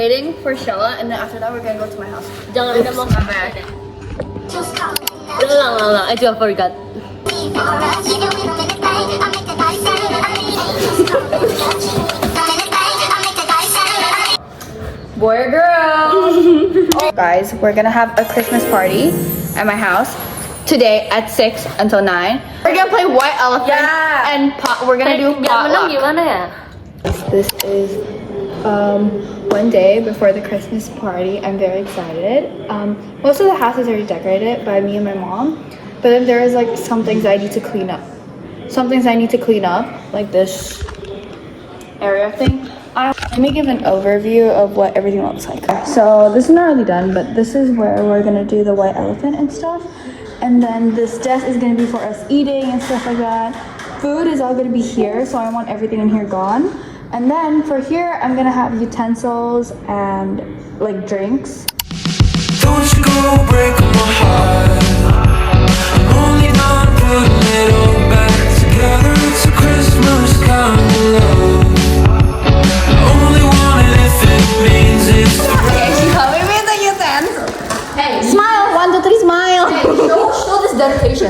waiting for Shella, and then after that, we're gonna go to my house. Jangan ada mau sampai. Lang. I just forgot. Boy or girl? Guys, we're gonna have a Christmas party at my house today at 6 until 9. We're gonna play White Elephant and we're gonna do potluck. Gimana ya? This is one day before the Christmas party. I'm very excited. Most of the house is already decorated by me and my mom, but then there is like some things I need to clean up. Some things I need to clean up, like this area thing. Let me give an overview of what everything looks like. So this is not really done, but this is where we're gonna do the white elephant and stuff. And then this desk is gonna be for us eating and stuff like that. Food is all gonna be here, so I want everything in here gone. And then for here, I'm gonna have utensils and like drinks. Don't you go break my heart. I'm only gonna put a little back together. It's a Christmas kind of love. I only want it if it means it's Hey, smile! 1, 2, 3, smile! Hey, show this dedication.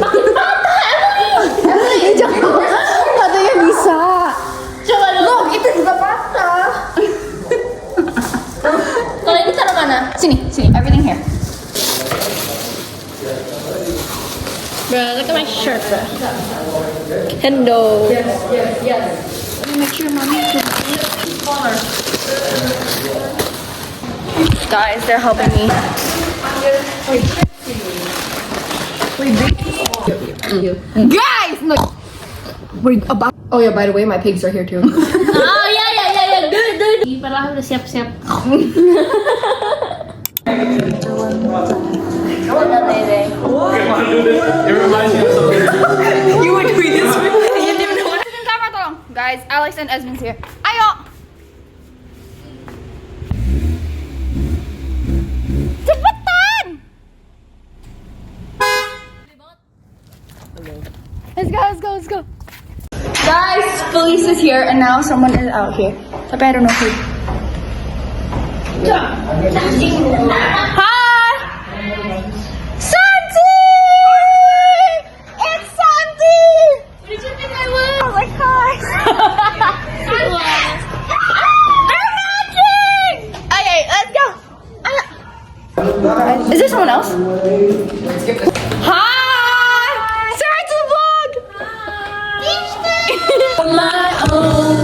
Emily, jangan. Katanya bisa. Coba look, itu juga patah. Kalau ini taruh mana? Sini, everything here. Bro, look at my shirt, bro. Kendo. Yes. Let me make sure mommy can smaller. Guys, they're helping me. Guys, look. We're about. Oh yeah, by the way, my pigs are here too. Oh ya. Duh. Padahal udah siap-siap. You would do this. You didn't even know what. Tolong, guys. Alex and Esmond's here. Ayo. Cepetan. Let's go. Guys, Felice is here, and now someone is out here. Tapi I don't know who. Hi! Santi! It's Santi! Did you think I would? Oh my gosh! They're matching! Okay, let's go! Is there someone else? Hi! Say hi to the vlog! My own.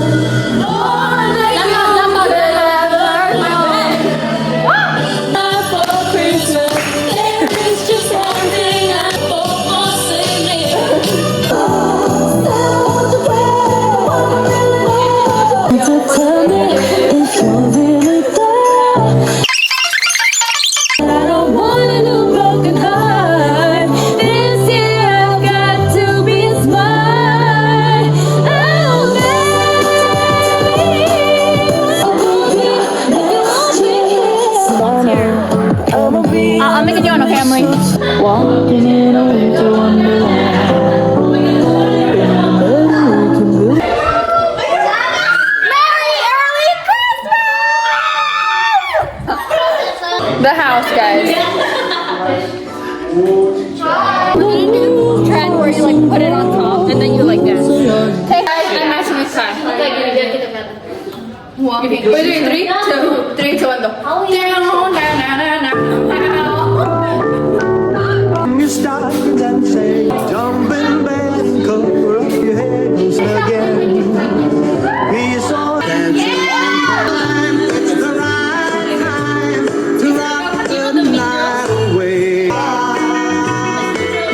I'll make a new one, okay, Emily? Walking in a winter wonderland. Merry early Christmas! The house, guys. Trend where you like put it on top and then you like dance. Hey guys, I'm matching this time. We're doing 3, 2, 3, 2, 1, go. You stop and say, jump in bed and cover up your head and again. Be so dancing. It's the right time to rock the night away.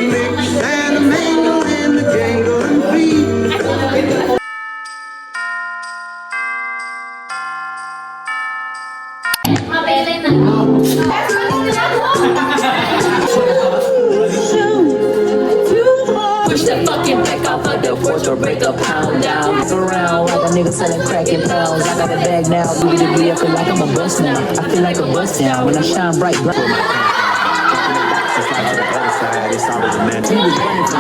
Mix and mingle in the jingle and beat. Push that fucking back off of the porch or break a pound down. Move around like a nigga selling crack in pounds. I got a bag now, booty degree, I feel like I'm a bust now. I feel like a bust down when I shine bright. He was running from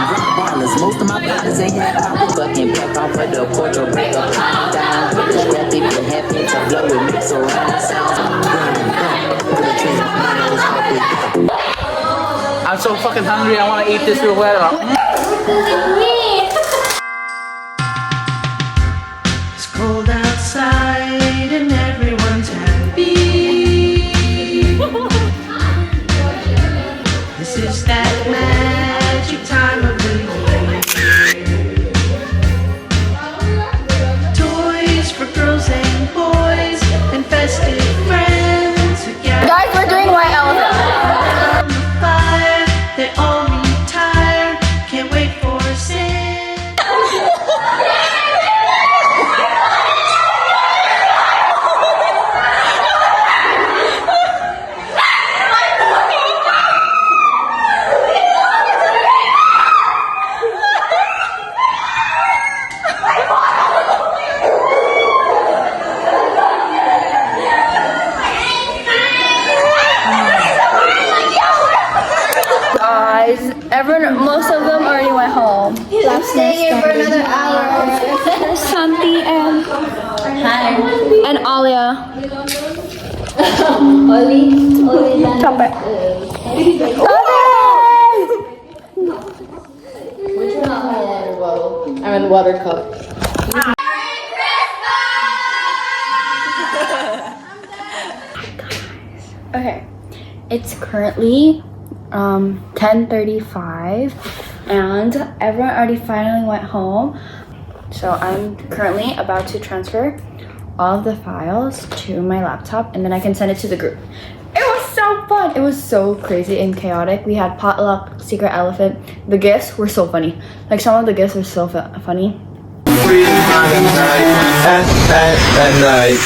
drug ballers. Most of my partners ain't had pop fucking back off of the porch or break up down. Strap if you're happy to blow it, mix around sounds. I'm so fucking hungry. I want to eat this real well. It's cold outside and everyone's happy. This is that magic time of the year. Toys for girls and boys and festive friends who gather Guys, we're doing White Elephant. around the fire. They all retire, can't wait for Santa. Guys, most of them already went home. I'm staying here for another hour. Santi and Alia. Come back. I'm in water cup. Okay, it's currently 10:35 and everyone already finally went home. So I'm currently about to transfer all of the files to my laptop and then I can send it to the group. It was so fun. It was so crazy and chaotic. We had potluck, secret elephant. The gifts were so funny. Like some of the gifts were so funny. At night.